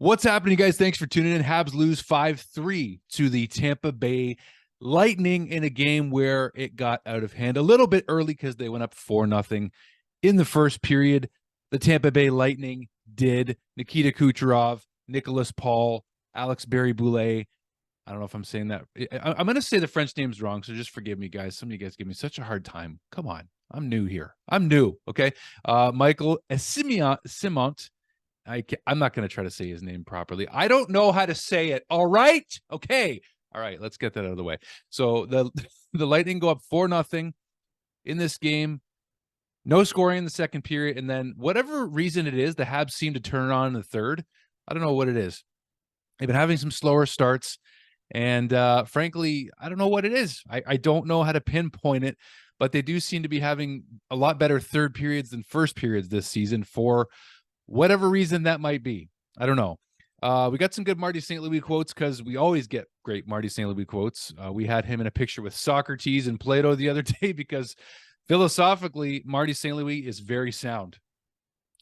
What's happening, you guys? Thanks for tuning in. Habs lose 5-3 to the Tampa Bay Lightning in a game where it got out of hand a little bit early because they went up 4-0 in the first period. The Tampa Bay Lightning did. Nikita Kucherov, Nicholas Paul, Alex Barry-Boulet. I don't know if I'm saying that. I'm going to say the French name's wrong, so just forgive me, guys. Some of you guys give me such a hard time. Come on. I'm new here. I'm new, okay? Michael Simont. I'm not going to try to say his name properly. I don't know how to say it. All right. Okay. All right. Let's get that out of the way. So the Lightning go up 4-0 in this game. No scoring in the second period. And then whatever reason it is, the Habs seem to turn it on in the third. I don't know what it is. They've been having some slower starts. And frankly, I don't know what it is. I don't know how to pinpoint it, but they do seem to be having a lot better third periods than first periods this season for whatever reason that might be. I don't know. We got some good Marty St. Louis quotes because we always get great Marty St. Louis quotes. We had him in a picture with Socrates and Plato the other day because philosophically, Marty St. Louis is very sound.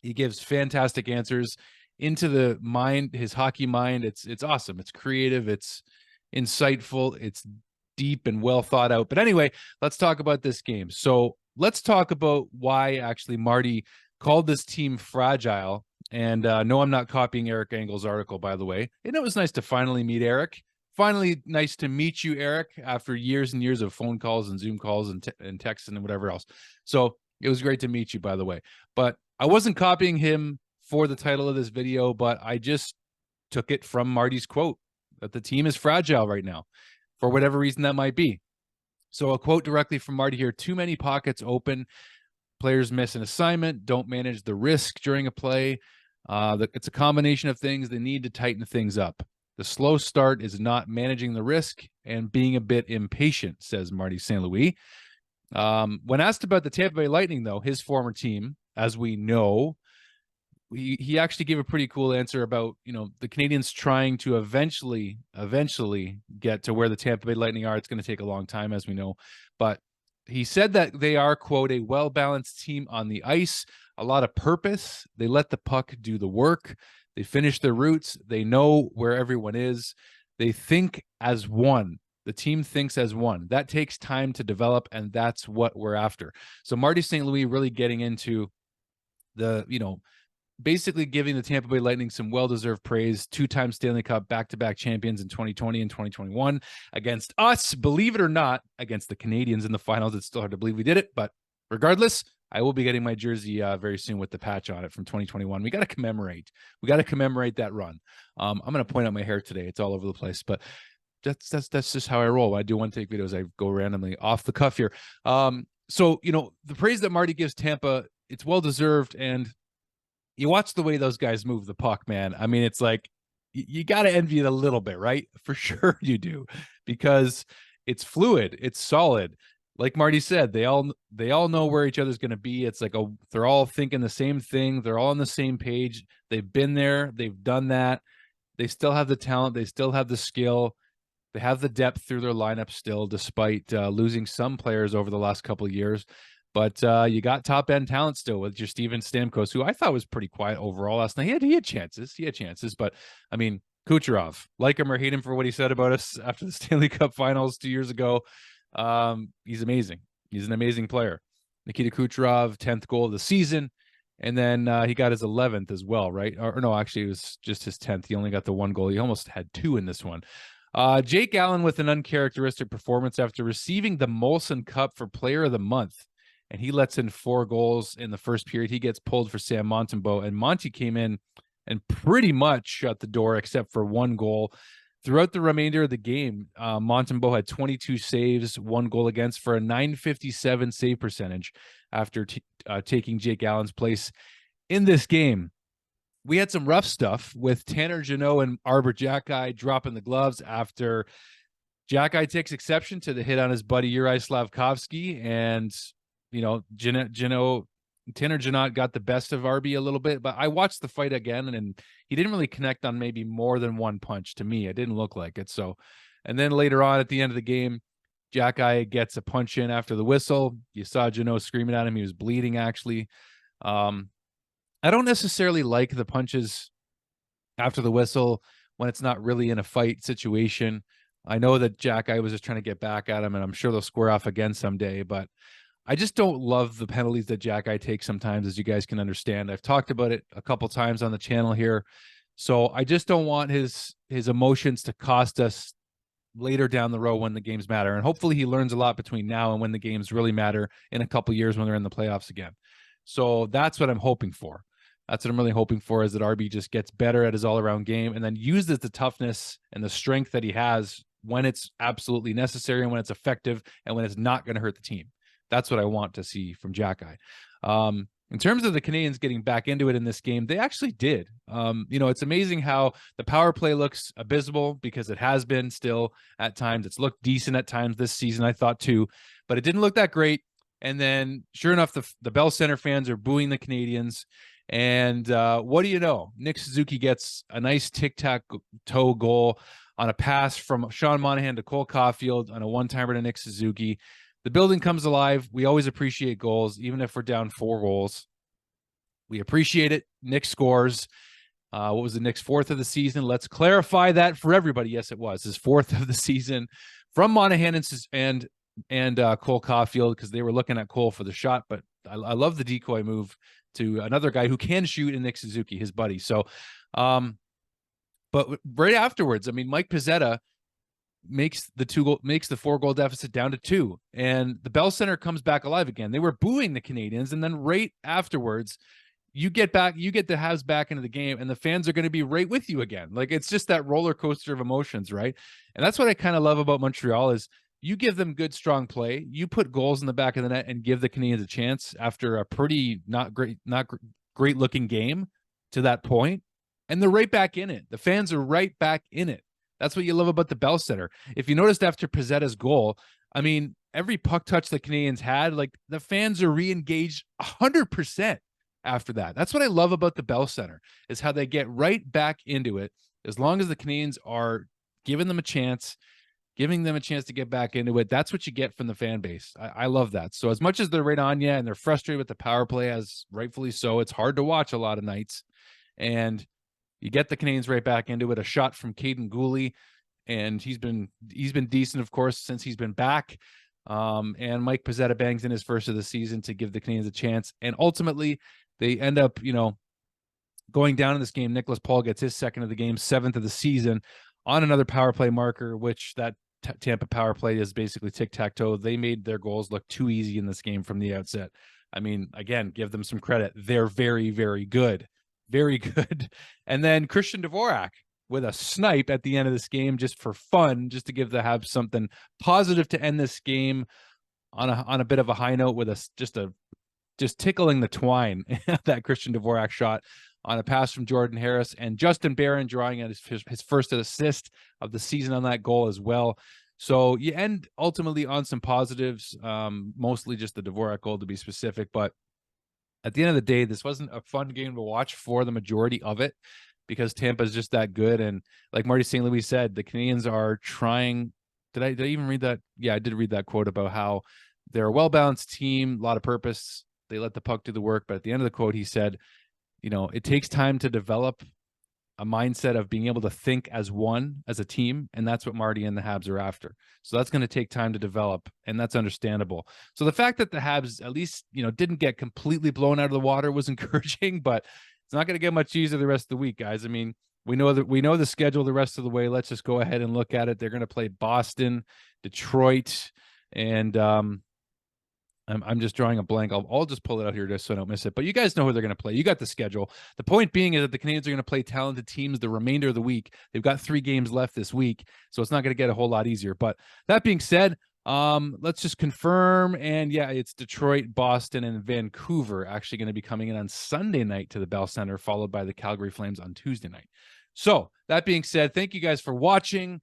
He gives fantastic answers into the mind, his hockey mind. It's awesome. It's creative. It's insightful. It's deep and well thought out. But anyway, let's talk about this game. So let's talk about why actually Marty called this team fragile. And no, I'm not copying Eric Engel's article, by the way. And it was nice to finally meet Eric. Finally, nice to meet you, Eric, after years and years of phone calls and Zoom calls and texting and whatever else. So it was great to meet you, by the way. But I wasn't copying him for the title of this video, but I just took it from Marty's quote that the team is fragile right now for whatever reason that might be. So a quote directly from Marty here: too many pockets open. Players miss an assignment, don't manage the risk during a play. It's a combination of things. They need to tighten things up. The slow start is not managing the risk and being a bit impatient, says Marty St. Louis. When asked about the Tampa Bay Lightning, though, his former team, as we know, he actually gave a pretty cool answer about, the Canadiens trying to eventually get to where the Tampa Bay Lightning are. It's going to take a long time, as we know, but he said that they are, quote, a well-balanced team on the ice, a lot of purpose. They let the puck do the work. They finish their routes. They know where everyone is. They think as one. The team thinks as one. That takes time to develop, and that's what we're after. So Marty St. Louis really getting into the, basically giving the Tampa Bay Lightning some well-deserved praise. Two-time Stanley Cup back-to-back champions in 2020 and 2021 against us, believe it or not, against the Canadiens in the finals. It's still hard to believe we did it, but regardless, I will be getting my jersey very soon with the patch on it from 2021. We got to commemorate. We got to commemorate that run. I'm going to point out my hair today. It's all over the place, but that's just how I roll. When I do one take videos, I go randomly off the cuff here. So, the praise that Marty gives Tampa, it's well-deserved, and you watch the way those guys move the puck, man. I mean, it's like you got to envy it a little bit, right? For sure you do, because it's fluid, it's solid. Like Marty said, they all know where each other's going to be. It's like they're all thinking the same thing. They're all on the same page. They've been there. They've done that. They still have the talent. They still have the skill. They have the depth through their lineup still, despite losing some players over the last couple of years. But you got top-end talent still with your Steven Stamkos, who I thought was pretty quiet overall last night. He had chances. But, I mean, Kucherov, like him or hate him for what he said about us after the Stanley Cup Finals 2 years ago, he's amazing. He's an amazing player. Nikita Kucherov, 10th goal of the season, and then he got his 11th as well, right? Or no, actually, it was just his 10th. He only got the one goal. He almost had two in this one. Jake Allen with an uncharacteristic performance after receiving the Molson Cup for Player of the Month. And he lets in 4 goals in the first period. He gets pulled for Sam Montembeault, and Monty came in and pretty much shut the door except for one goal. Throughout the remainder of the game, Montembeault had 22 saves, 1 goal against, for a .957 save percentage after taking Jake Allen's place in this game. We had some rough stuff with Tanner Jeannot and Arbor Xhekaj dropping the gloves after Xhekaj takes exception to the hit on his buddy Juraj Slafkovsky, and Tanner Jeannot got the best of RB a little bit, but I watched the fight again, and he didn't really connect on maybe more than one punch to me. It didn't look like it. So, and then later on at the end of the game, Xhekaj gets a punch in after the whistle. You saw Jeannot screaming at him. He was bleeding, actually. I don't necessarily like the punches after the whistle when it's not really in a fight situation. I know that Jack I was just trying to get back at him, and I'm sure they'll square off again someday, but I just don't love the penalties that Jack I takes sometimes, as you guys can understand. I've talked about it a couple times on the channel here. So I just don't want his emotions to cost us later down the road when the games matter. And hopefully he learns a lot between now and when the games really matter in a couple years when they're in the playoffs again. So that's what I'm hoping for. That's what I'm really hoping for, is that RB just gets better at his all-around game and then uses the toughness and the strength that he has when it's absolutely necessary and when it's effective and when it's not going to hurt the team. That's what I want to see from Jack I. In terms of the Canadiens getting back into it in this game, they actually did. It's amazing how the power play looks abysmal, because it has been still at times. It's looked decent at times this season, I thought too, but it didn't look that great. And then sure enough, the Bell Center fans are booing the Canadiens. And what do you know? Nick Suzuki gets a nice tic-tac-toe goal on a pass from Sean Monahan to Cole Caulfield on a one-timer to Nick Suzuki. The building comes alive. We always appreciate goals, even if we're down 4 goals. We appreciate it. Nick scores. What was the Nick's 4th of the season? Let's clarify that for everybody. Yes, it was his 4th of the season from Monahan and Cole Caulfield, because they were looking at Cole for the shot. But I love the decoy move to another guy who can shoot in Nick Suzuki, his buddy. So, but right afterwards, I mean, Mike Pizzetta makes the 4-goal deficit down to 2, and the Bell Center comes back alive again. They were booing the Canadiens, and then right afterwards, you get the Habs back into the game, and the fans are going to be right with you again. Like, it's just that roller coaster of emotions, right? And that's what I kind of love about Montreal, is you give them good, strong play, you put goals in the back of the net, and give the Canadiens a chance after a pretty not great looking game to that point, and they're right back in it. The fans are right back in it. That's what you love about the Bell Center. If you noticed after Pizzetta's goal, I mean, every puck touch the Canadiens had, like, the fans are re-engaged 100% after that. That's what I love about the Bell Center, is how they get right back into it as long as the Canadiens are giving them a chance to get back into it. That's what you get from the fan base. I love that. So as much as they're right on you and they're frustrated with the power play, as rightfully so, it's hard to watch a lot of nights. And you get the Canadiens right back into it. A shot from Caden Gooley, and he's been decent, of course, since he's been back. And Mike Pizzetta bangs in his 1st of the season to give the Canadiens a chance. And ultimately, they end up, going down in this game. Nicholas Paul gets his 2nd of the game, 7th of the season, on another power play marker, which that Tampa power play is basically tic-tac-toe. They made their goals look too easy in this game from the outset. I mean, again, give them some credit. They're very, very good. Very good. And then Christian Dvorak with a snipe at the end of this game, just for fun, just to give the Habs something positive to end this game on a bit of a high note, with just tickling the twine. That Christian Dvorak shot on a pass from Jordan Harris, and Justin Barron drawing at his 1st assist of the season on that goal as well. So you end ultimately on some positives, mostly just the Dvorak goal to be specific. But at the end of the day, this wasn't a fun game to watch for the majority of it, because Tampa is just that good. And like Marty St. Louis said, the Canadiens are trying. Did I even read that? Yeah, I did read that quote about how they're a well-balanced team, a lot of purpose. They let the puck do the work. But at the end of the quote, he said, it takes time to develop a mindset of being able to think as a team. And that's what Marty and the Habs are after. So that's going to take time to develop, and that's understandable. So the fact that the Habs at least, didn't get completely blown out of the water was encouraging, but it's not going to get much easier the rest of the week, guys. I mean, we know the schedule the rest of the way. Let's just go ahead and look at it. They're going to play Boston, Detroit, and I'm just drawing a blank. I'll just pull it out here just so I don't miss it. But you guys know who they're going to play. You got the schedule. The point being is that the Canadiens are going to play talented teams the remainder of the week. They've got 3 games left this week, so it's not going to get a whole lot easier. But that being said, let's just confirm. And yeah, it's Detroit, Boston, and Vancouver actually going to be coming in on Sunday night to the Bell Center, followed by the Calgary Flames on Tuesday night. So that being said, thank you guys for watching.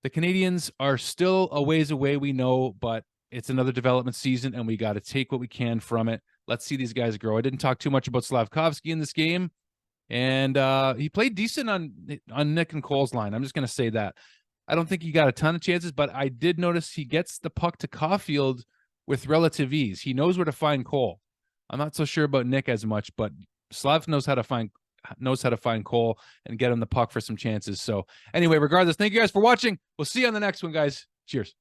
The Canadiens are still a ways away, we know, but it's another development season, and we got to take what we can from it. Let's see these guys grow. I didn't talk too much about Slavkovsky in this game, and he played decent on Nick and Cole's line. I'm just going to say that. I don't think he got a ton of chances, but I did notice he gets the puck to Caulfield with relative ease. He knows where to find Cole. I'm not so sure about Nick as much, but Slav knows how to find knows how to find Cole and get him the puck for some chances. So anyway, regardless, thank you guys for watching. We'll see you on the next one, guys. Cheers.